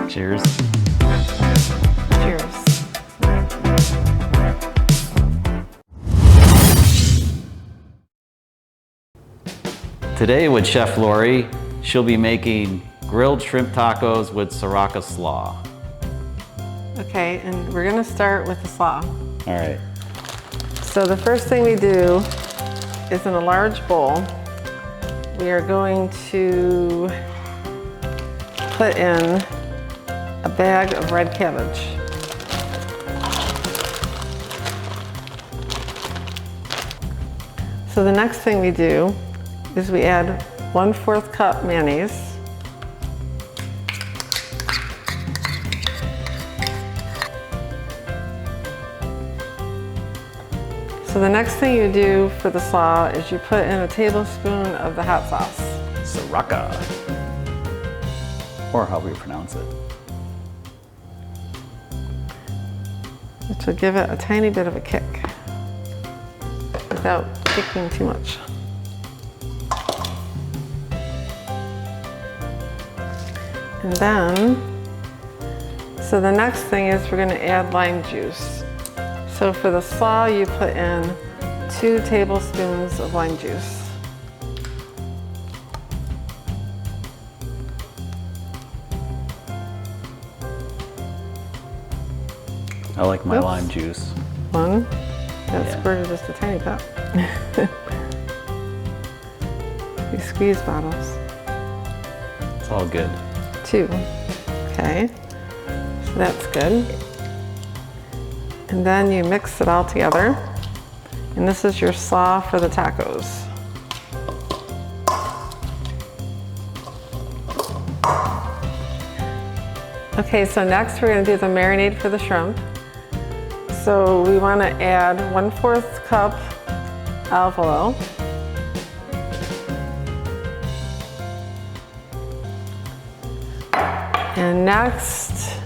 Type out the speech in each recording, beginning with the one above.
Cheers. Cheers. Today with Chef Lori, she'll be making grilled shrimp tacos with Sriracha Slaw. Okay, and we're gonna start with the slaw. All right. So the first thing we do is in a large bowl, we are going to put in a bag of red cabbage. So the next thing we do is we add 1/4 cup mayonnaise. So the next thing you do for the slaw is you put in a tablespoon of the hot sauce. Sriracha. Or however you pronounce it. Which will give it a tiny bit of a kick without kicking too much. And then, so the next thing is we're gonna add lime juice. So for the slaw, you put in 2 tablespoons of lime juice. I like my Oops. lime juice. 1, that Yeah. squirted just a tiny bit. These squeeze bottles. It's all good. 2, okay, so that's good. And then you mix it all together. And this is your slaw for the tacos. Okay, so next we're gonna do the marinade for the shrimp. So we wanna add 1/4 cup olive oil. And next,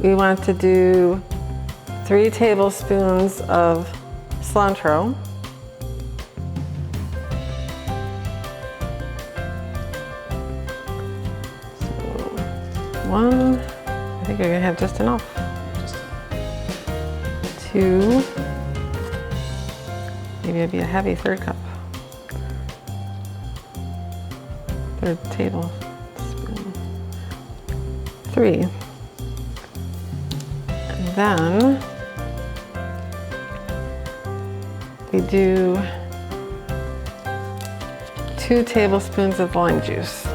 we want to do 3 tablespoons of cilantro. So 1, I think you're gonna have just enough. 2, maybe it'd be a heavy 3rd cup. 3rd tablespoon. 3. And then we do 2 tablespoons of lime juice.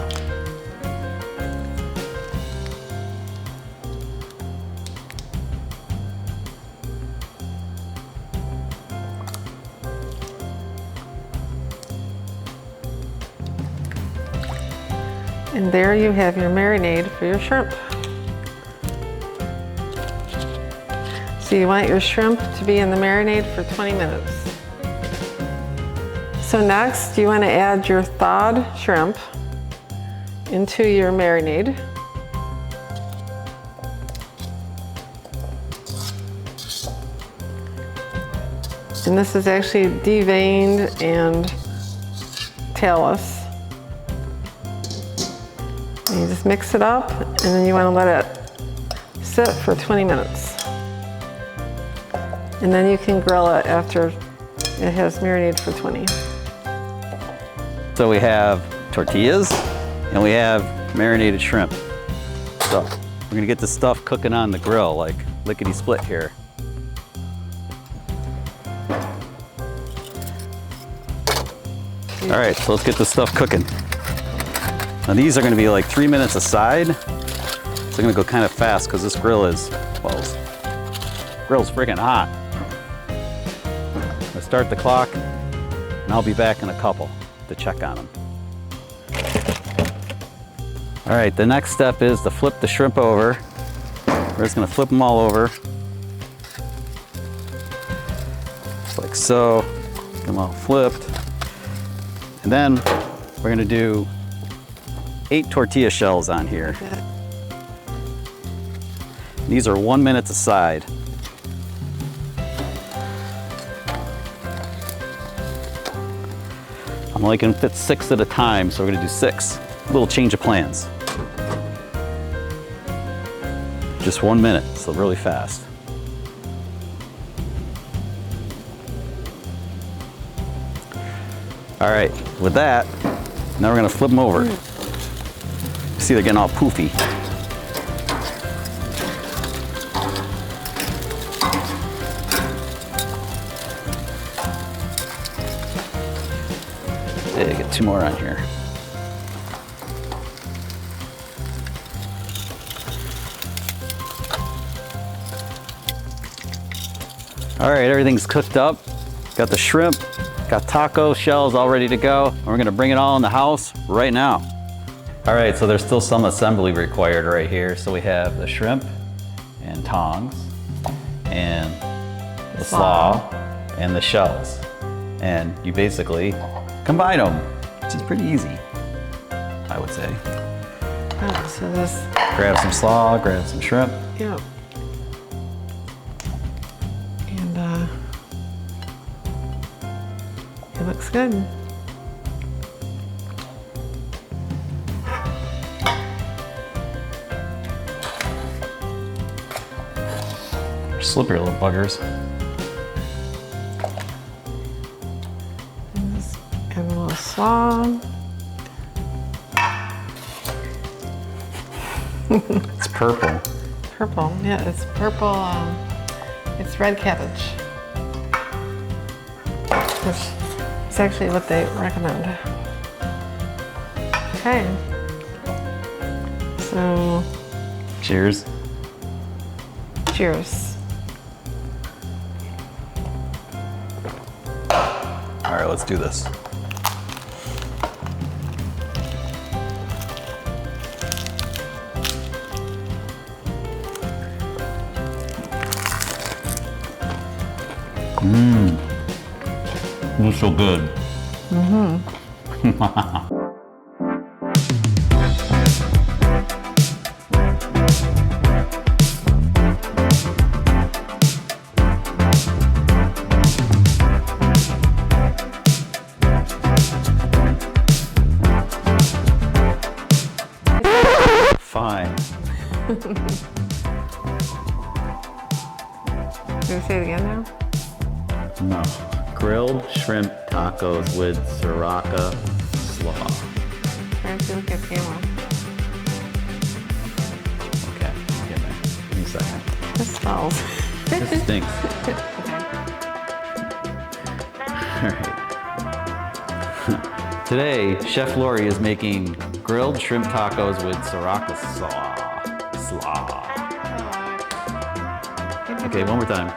And there you have your marinade for your shrimp. So you want your shrimp to be in the marinade for 20 minutes. So next, you want to add your thawed shrimp into your marinade. And this is actually deveined and tailless. And you just mix it up, and then you want to let it sit for 20 minutes. And then you can grill it after it has marinated for 20. So we have tortillas and we have marinated shrimp. So we're gonna get this stuff cooking on the grill like lickety split here. All right, so let's get this stuff cooking. Now these are gonna be like 3 minutes a side. So I'm gonna go kind of fast because this grill is, well, grill's freaking hot. Let's start the clock and I'll be back in a couple to check on them. All right, the next step is to flip the shrimp over. We're just gonna flip them all over. Just like so, get them all flipped. And then we're gonna do 8 tortilla shells on here. These are 1 minute aside. I'm only gonna fit 6 at a time, so we're gonna do 6. A little change of plans. just 1 minute, so really fast. All right, with that, now we're gonna flip them over. See, they're getting all poofy. Okay, get 2 more on here. All right, everything's cooked up. Got the shrimp, got taco shells all ready to go. And we're gonna bring it all in the house right now. All right, so there's still some assembly required right here. So we have the shrimp and tongs and the slaw and the shells. And you basically combine them, which is pretty easy, I would say. Oh, so this, Grab some slaw, grab some shrimp. yeah. And it looks good. They're slippery little buggers. And just add a little slaw. It's purple. Purple, yeah, it's purple. It's red cabbage, which is actually what they recommend. Okay, so Cheers. cheers. All right, let's do this. It was so good. Fine. Can we say it again now? No. Grilled shrimp tacos with Sriracha Slaw. Try to look at camera. Okay, get me. Give me a second. This smells. This stinks. Okay. All right. Today, Chef Lori is making grilled shrimp tacos with Sriracha Slaw. Oh. Okay, one more time.